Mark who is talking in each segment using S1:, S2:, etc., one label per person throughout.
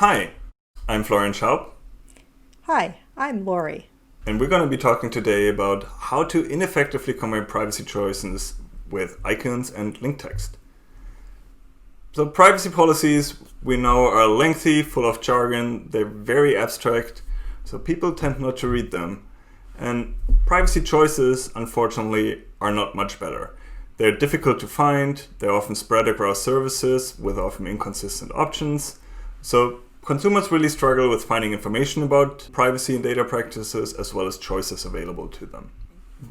S1: Hi, I'm Florian Schaub,
S2: Hi, I'm Lorrie.
S1: and we're going to be talking today about how to ineffectively convey privacy choices with icons and link text. So privacy policies, we know, are lengthy, full of jargon, they're very abstract, so people tend not to read them. And privacy choices, unfortunately, are not much better. They're difficult to find, they're often spread across services with often inconsistent options. So consumers really struggle with finding information about privacy and data practices as well as choices available to them.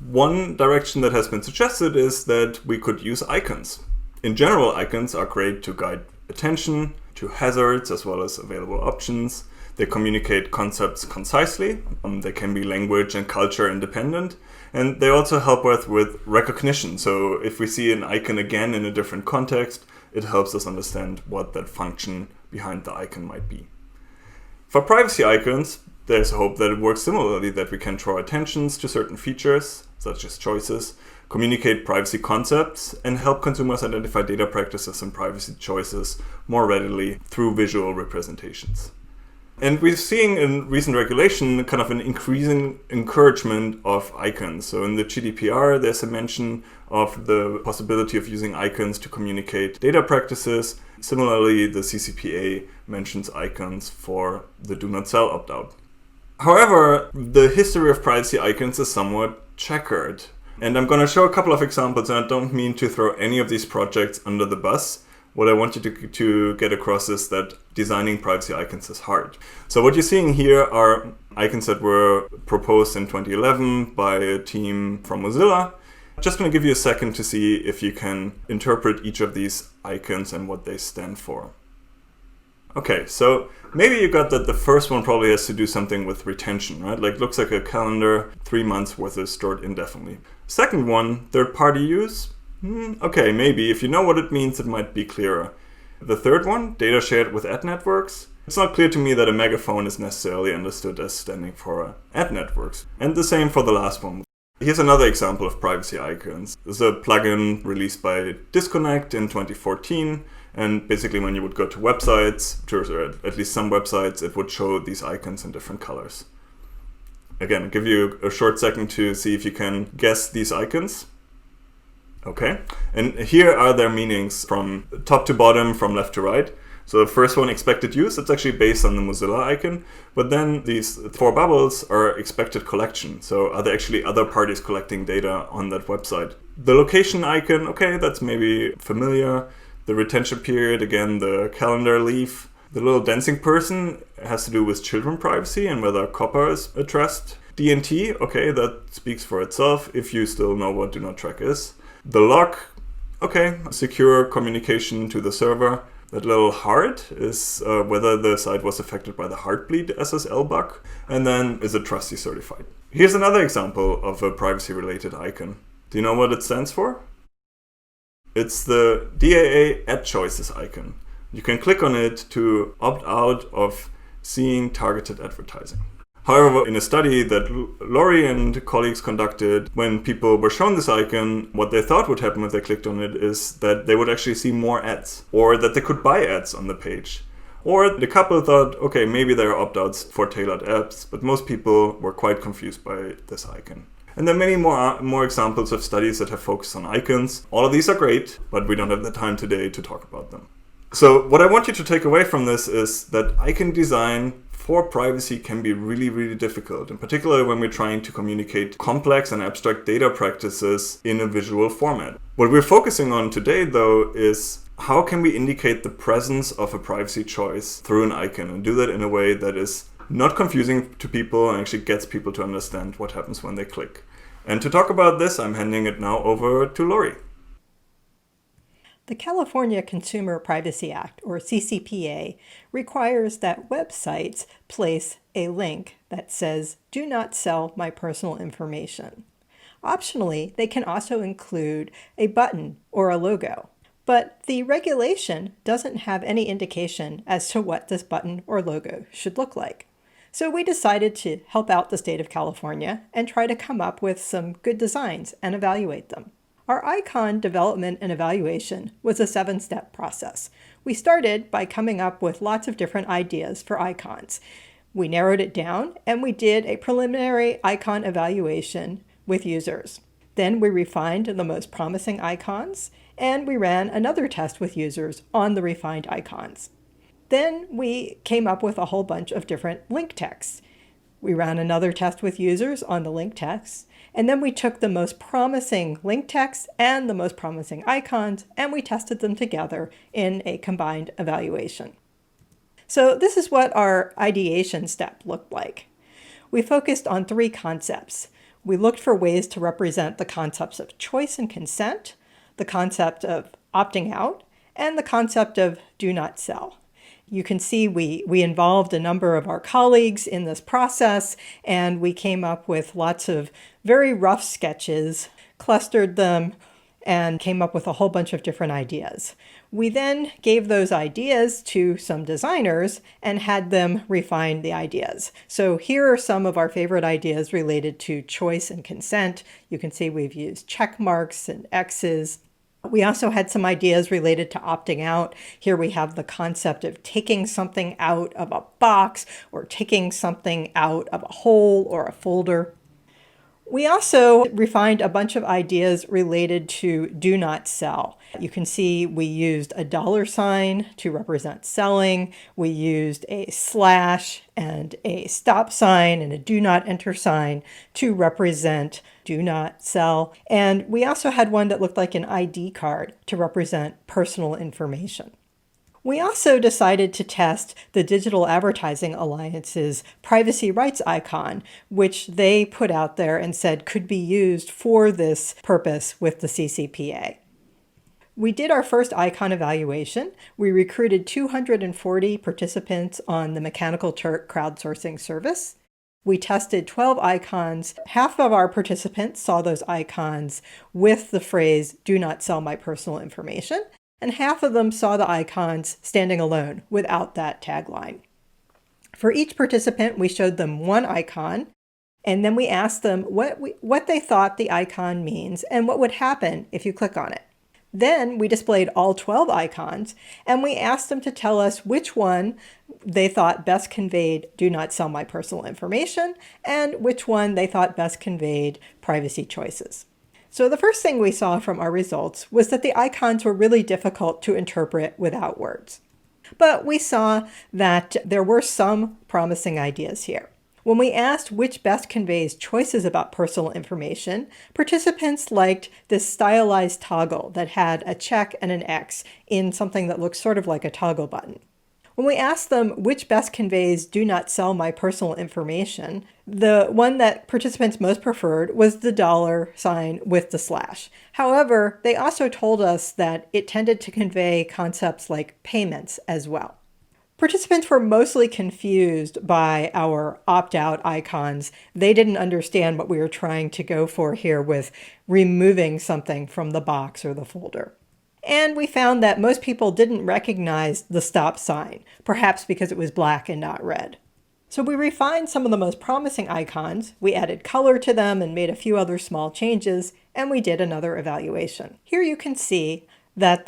S1: One direction that has been suggested is that we could use icons. In general, icons are great to guide attention to hazards as well as available options. They communicate concepts concisely. They can be language and culture independent. And they also help us with recognition. So if we see an icon again in a different context, it helps us understand what that function behind the icon might be. For privacy icons, there's hope that it works similarly, that we can draw attentions to certain features, such as choices, communicate privacy concepts, and help consumers identify data practices and privacy choices more readily through visual representations. And we're seeing in recent regulation kind of an increasing encouragement of icons. So in the GDPR, there's a mention of the possibility of using icons to communicate data practices. Similarly, the CCPA mentions icons for the do not sell opt-out. However, the history of privacy icons is somewhat checkered. And I'm going to show a couple of examples, and I don't mean to throw any of these projects under the bus. What I want you to get across is that designing privacy icons is hard. So what you're seeing here are icons that were proposed in 2011 by a team from Mozilla. I'm just going to give you a second to see if you can interpret each of these icons and what they stand for. Okay, so maybe you got that the first one probably has to do something with retention, right? Like looks like a calendar, 3 months worth is stored indefinitely. Second one, third-party use. Okay, maybe. If you know what it means, it might be clearer. The third one, data shared with ad networks. It's not clear to me that a megaphone is necessarily understood as standing for ad networks. And the same for the last one. Here's another example of privacy icons. There's a plugin released by Disconnect in 2014. And basically when you would go to websites, or at least some websites, it would show these icons in different colors. Again, I'll give you a short second to see if you can guess these icons. Okay, and here are their meanings from top to bottom, from left to right. So the first one, expected use, it's actually based on the Mozilla icon. But then these 4 bubbles are expected collection. So are there actually other parties collecting data on that website? The location icon, okay, that's maybe familiar. The retention period, again, the calendar leaf. The little dancing person has to do with children privacy and whether COPPA is addressed. DNT, okay, that speaks for itself if you still know what do not track is. The lock, okay, secure communication to the server. That little heart is whether the site was affected by the Heartbleed SSL bug. And then is it trustee certified? Here's another example of a privacy-related icon. Do you know what it stands for? It's the DAA Ad Choices icon. You can click on it to opt out of seeing targeted advertising. However, in a study that Lorrie and colleagues conducted, when people were shown this icon, what they thought would happen if they clicked on it is that they would actually see more ads, or that they could buy ads on the page. Or the couple thought, okay, maybe there are opt-outs for tailored apps, but most people were quite confused by this icon. And there are many more examples of studies that have focused on icons. All of these are great, but we don't have the time today to talk about them. So what I want you to take away from this is that icon design for privacy can be really, really difficult, in particular when we're trying to communicate complex and abstract data practices in a visual format. What we're focusing on today, though, is how can we indicate the presence of a privacy choice through an icon and do that in a way that is not confusing to people and actually gets people to understand what happens when they click. And to talk about this, I'm handing it now over to Lorrie.
S2: The California Consumer Privacy Act, or CCPA, requires that websites place a link that says, "Do not sell my personal information." Optionally, they can also include a button or a logo. But the regulation doesn't have any indication as to what this button or logo should look like. So we decided to help out the state of California and try to come up with some good designs and evaluate them. our icon development and evaluation was a 7-step process. We started by coming up with lots of different ideas for icons. We narrowed it down and we did a preliminary icon evaluation with users. Then we refined the most promising icons and we ran another test with users on the refined icons. Then we came up with a whole bunch of different link texts. We ran another test with users on the link texts, and then we took the most promising link texts and the most promising icons, and we tested them together in a combined evaluation. So this is what our ideation step looked like. We focused on 3 concepts. We looked for ways to represent the concepts of choice and consent, the concept of opting out, and the concept of do not sell. You can see we involved a number of our colleagues in this process, and we came up with lots of very rough sketches, clustered them, and came up with a whole bunch of different ideas. We then gave those ideas to some designers and had them refine the ideas. So here are some of our favorite ideas related to choice and consent. You can see we've used check marks and X's. We also had some ideas related to opting out. Here we have the concept of taking something out of a box or taking something out of a hole or a folder. We also refined a bunch of ideas related to do not sell. You can see we used a $sign to represent selling. We used a slash and a stop sign and a do not enter sign to represent do not sell. And we also had one that looked like an ID card to represent personal information. We also decided to test the Digital Advertising Alliance's privacy rights icon, which they put out there and said could be used for this purpose with the CCPA. We did our first icon evaluation. We recruited 240 participants on the Mechanical Turk crowdsourcing service. We tested 12 icons. Half of our participants saw those icons with the phrase, "Do not sell my personal information," and half of them saw the icons standing alone without that tagline. For each participant, we showed them one icon, and then we asked them what they thought the icon means and what would happen if you click on it. Then we displayed all 12 icons, and we asked them to tell us which one they thought best conveyed "do not sell my personal information," and which one they thought best conveyed privacy choices. So the first thing we saw from our results was that the icons were really difficult to interpret without words. But we saw that there were some promising ideas here. When we asked which best conveys choices about personal information, participants liked this stylized toggle that had a check and an X in something that looks sort of like a toggle button. When we asked them which best conveys "do not sell my personal information," the one that participants most preferred was the $sign with the slash. However, they also told us that it tended to convey concepts like payments as well. Participants were mostly confused by our opt-out icons. They didn't understand what we were trying to go for here with removing something from the box or the folder. And we found that most people didn't recognize the stop sign, perhaps because it was black and not red. So we refined some of the most promising icons, we added color to them and made a few other small changes, and we did another evaluation. Here you can see that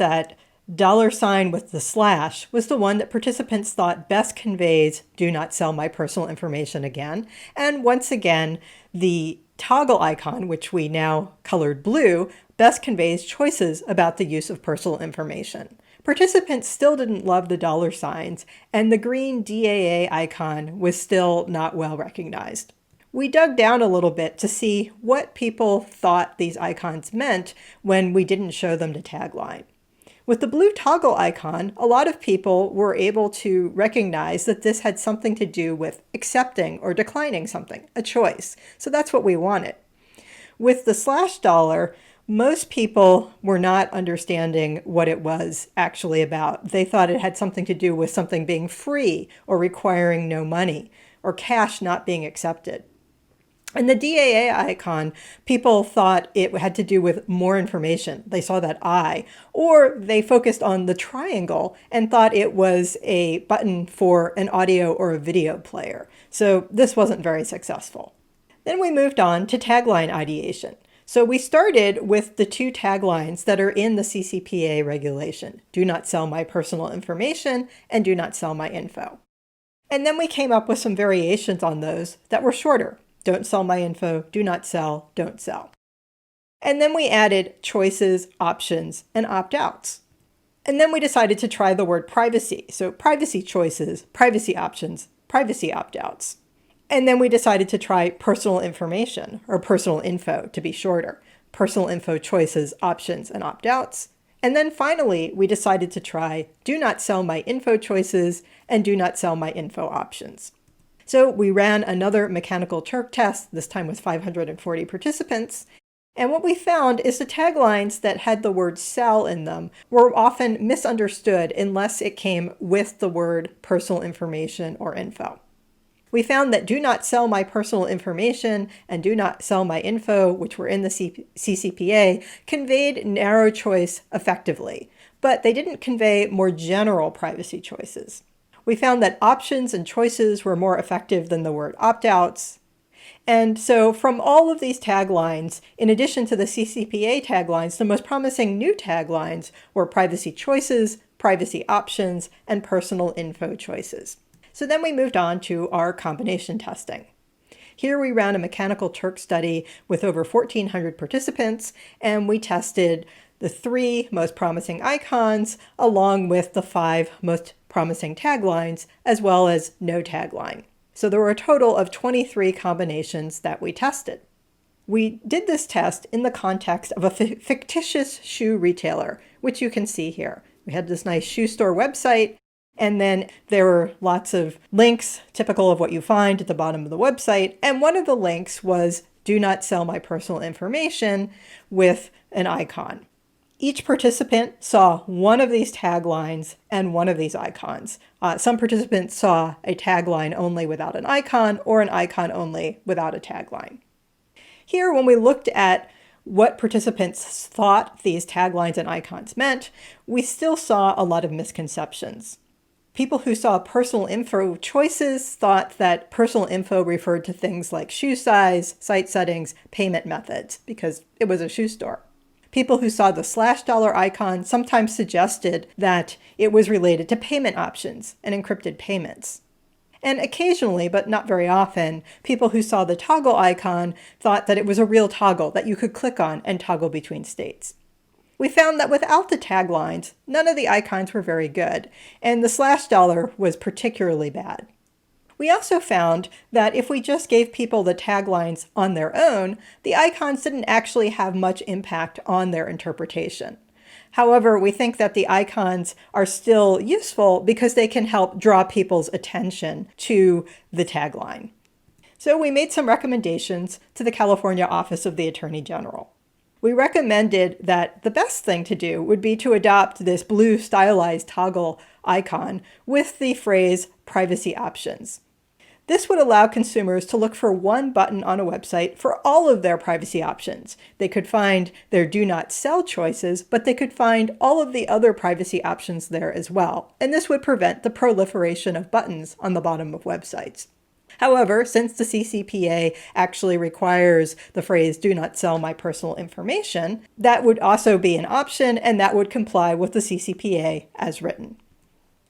S2: $sign with the slash was the one that participants thought best conveys "do not sell my personal information" again. And once again, the toggle icon, which we now colored blue, best conveys choices about the use of personal information. Participants still didn't love the $signs, and the green DAA icon was still not well recognized. We dug down a little bit to see what people thought these icons meant when we didn't show them the tagline. With the blue toggle icon, a lot of people were able to recognize that this had something to do with accepting or declining something, a choice. So that's what we wanted. With the $, most people were not understanding what it was actually about. They thought it had something to do with something being free or requiring no money or cash not being accepted. And the DAA icon, people thought it had to do with more information. They saw that I, or they focused on the triangle and thought it was a button for an audio or a video player. So this wasn't very successful. Then we moved on to tagline ideation. So we started with the two taglines that are in the CCPA regulation: do not sell my personal information and do not sell my info. And then we came up with some variations on those that were shorter: don't sell my info, do not sell, don't sell. And then we added choices, options, and opt-outs. And then we decided to try the word privacy. So privacy choices, privacy options, privacy opt-outs. And then we decided to try personal information, or personal info to be shorter. Personal info choices, options, and opt-outs. And then finally, we decided to try do not sell my info choices and do not sell my info options. So we ran another mechanical Turk test, this time with 540 participants. And what we found is the taglines that had the word sell in them were often misunderstood unless it came with the word personal information or info. We found that do not sell my personal information and do not sell my info, which were in the CCPA, conveyed narrow choice effectively, but they didn't convey more general privacy choices. We found that options and choices were more effective than the word opt-outs. And so from all of these taglines, in addition to the CCPA taglines, the most promising new taglines were privacy choices, privacy options, and personal info choices. So then we moved on to our combination testing. Here we ran a mechanical Turk study with over 1,400 participants, and we tested the 3 most promising icons along with the 5 most promising taglines, as well as no tagline. So there were a total of 23 combinations that we tested. We did this test in the context of a fictitious shoe retailer, which you can see here. We had this nice shoe store website, and then there were lots of links, typical of what you find at the bottom of the website. And one of the links was do not sell my personal information with an icon. Each participant saw one of these taglines and one of these icons. Some participants saw a tagline only without an icon, or an icon only without a tagline. Here, when we looked at what participants thought these taglines and icons meant, we still saw a lot of misconceptions. People who saw personal info choices thought that personal info referred to things like shoe size, site settings, payment methods, because it was a shoe store. People who saw the $$ icon sometimes suggested that it was related to payment options and encrypted payments. And occasionally, but not very often, people who saw the toggle icon thought that it was a real toggle that you could click on and toggle between states. We found that without the taglines, none of the icons were very good, and the $$ was particularly bad. We also found that if we just gave people the taglines on their own, the icons didn't actually have much impact on their interpretation. However, we think that the icons are still useful because they can help draw people's attention to the tagline. So we made some recommendations to the California Office of the Attorney General. We recommended that the best thing to do would be to adopt this blue stylized toggle icon with the phrase privacy options. This would allow consumers to look for one button on a website for all of their privacy options. They could find their do not sell choices, but they could find all of the other privacy options there as well. And this would prevent the proliferation of buttons on the bottom of websites. However, since the CCPA actually requires the phrase do not sell my personal information, that would also be an option, and that would comply with the CCPA as written.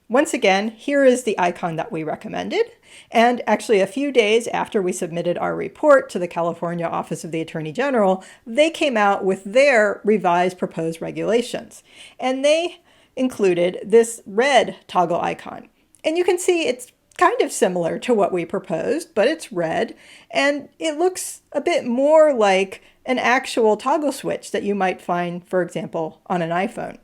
S2: Once again, here is the icon that we recommended. And actually, a few days after we submitted our report to the California Office of the Attorney General, they came out with their revised proposed regulations. And they included this red toggle icon. And you can see it's kind of similar to what we proposed, but it's red, and it looks a bit more like an actual toggle switch that you might find, for example, on an iPhone.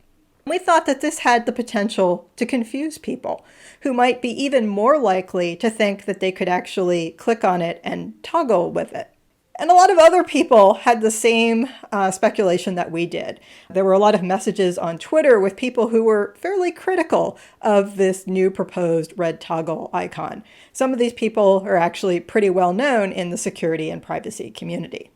S2: We thought that this had the potential to confuse people who might be even more likely to think that they could actually click on it and toggle with it. And a lot of other people had the same speculation that we did. There were a lot of messages on Twitter with people who were fairly critical of this new proposed red toggle icon. Some of these people are actually pretty well known in the security and privacy community.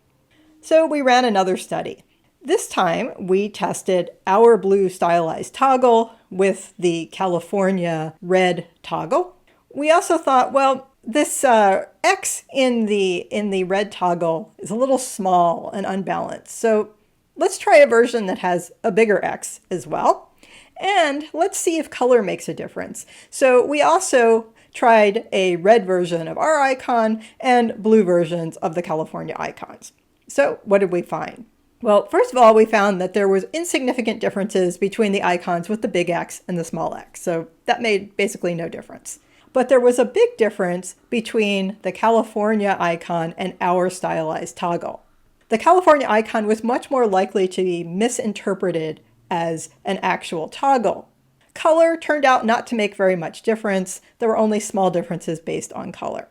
S2: So we ran another study. This time we tested our blue stylized toggle with the California red toggle. We also thought, well, this X in the red toggle is a little small and unbalanced. So let's try a version that has a bigger X as well. And let's see if color makes a difference. So we also tried a red version of our icon and blue versions of the California icons. So what did we find? Well, first of all, we found that there was insignificant differences between the icons with the big X and the small x. So that made basically no difference. But there was a big difference between the California icon and our stylized toggle. The California icon was much more likely to be misinterpreted as an actual toggle. Color turned out not to make very much difference. There were only small differences based on color.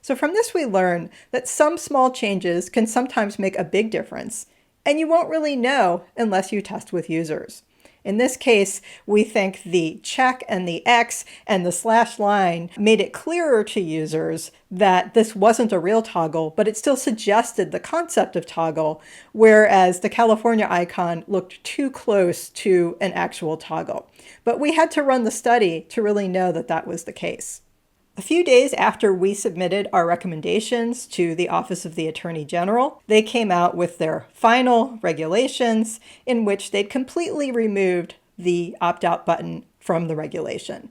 S2: So from this we learn that some small changes can sometimes make a big difference, and you won't really know unless you test with users. In this case, we think the check and the X and the slash line made it clearer to users that this wasn't a real toggle, but it still suggested the concept of toggle, whereas the California icon looked too close to an actual toggle. But we had to run the study to really know that that was the case. A few days after we submitted our recommendations to the Office of the Attorney General, they came out with their final regulations in which they'd completely removed the opt-out button from the regulation.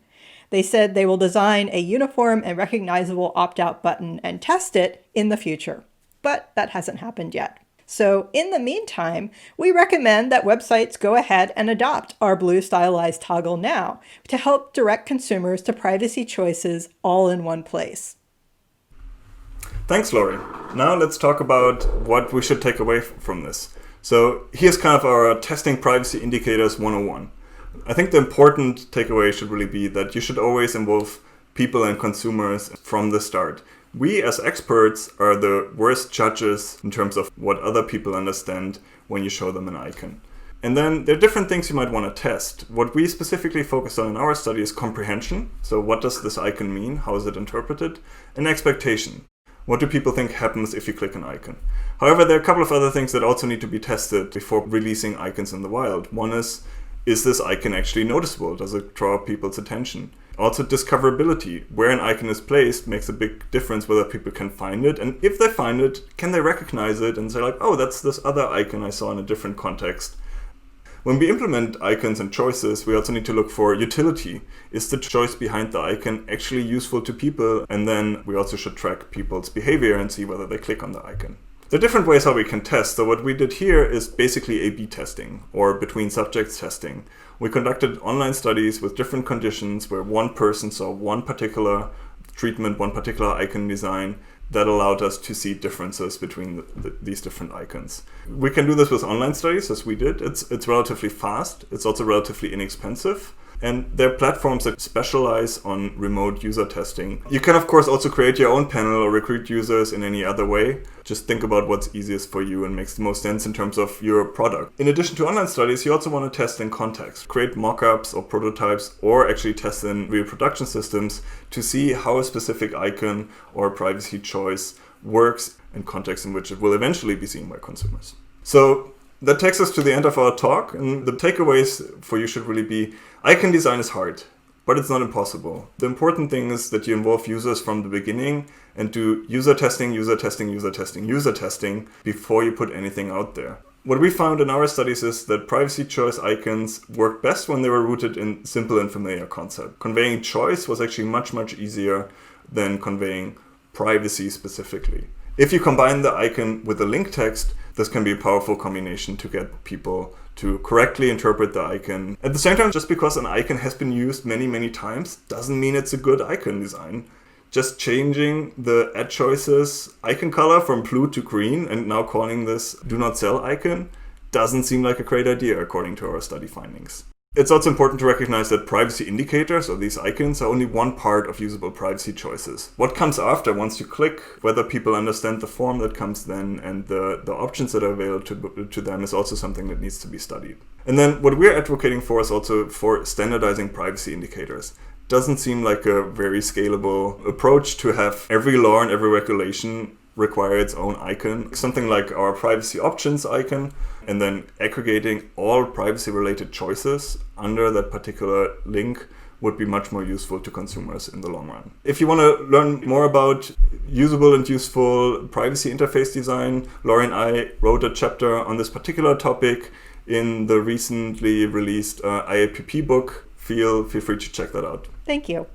S2: They said they will design a uniform and recognizable opt-out button and test it in the future, but that hasn't happened yet. So in the meantime, we recommend that websites go ahead and adopt our blue stylized toggle now to help direct consumers to privacy choices all in one place.
S1: Thanks, Lorrie. Now let's talk about what we should take away from this. So here's kind of our testing privacy indicators 101. I think the important takeaway should really be that you should always involve people and consumers from the start. We as experts are the worst judges in terms of what other people understand when you show them an icon. And then there are different things you might want to test. What we specifically focus on in our study is comprehension. So what does this icon mean? How is it interpreted? And expectation. What do people think happens if you click an icon? However, there are a couple of other things that also need to be tested before releasing icons in the wild. One is this icon actually noticeable? Does it draw people's attention? Also, discoverability. Where an icon is placed makes a big difference whether people can find it. And if they find it, can they recognize it and say like, oh, that's this other icon I saw in a different context. When we implement icons and choices, we also need to look for utility. Is the choice behind the icon actually useful to people? And then we also should track people's behavior and see whether they click on the icon. There are different ways how we can test. So what we did here is basically A/B testing or between subjects testing. We conducted online studies with different conditions where one person saw one particular treatment, one particular icon design that allowed us to see differences between these different icons. We can do this with online studies as we did. It's relatively fast. It's also relatively inexpensive. And there are platforms that specialize on remote user testing. You can, of course, also create your own panel or recruit users in any other way. Just think about what's easiest for you and makes the most sense in terms of your product. In addition to online studies, you also want to test in context. Create mock-ups or prototypes or actually test in real production systems to see how a specific icon or privacy choice works in context in which it will eventually be seen by consumers. So that takes us to the end of our talk, and the takeaways for you should really be, icon design is hard, but it's not impossible. The important thing is that you involve users from the beginning and do user testing before you put anything out there. What we found in our studies is that privacy choice icons work best when they were rooted in simple and familiar concept. Conveying choice was actually much, much easier than conveying privacy specifically. If you combine the icon with the link text, this can be a powerful combination to get people to correctly interpret the icon. At the same time, just because an icon has been used many, many times doesn't mean it's a good icon design. Just changing the ad choices icon color from blue to green and now calling this do not sell icon doesn't seem like a great idea according to our study findings. It's also important to recognize that privacy indicators, or these icons, are only one part of usable privacy choices. What comes after, once you click, whether people understand the form that comes then and the options that are available to them is also something that needs to be studied. And then what we're advocating for is also for standardizing privacy indicators. Doesn't seem like a very scalable approach to have every law and every regulation require its own icon. Something like our privacy options icon, and then aggregating all privacy related choices under that particular link would be much more useful to consumers in the long run. If you want to learn more about usable and useful privacy interface design, Lorrie and I wrote a chapter on this particular topic in the recently released IAPP book. Feel free to check that out.
S2: Thank you.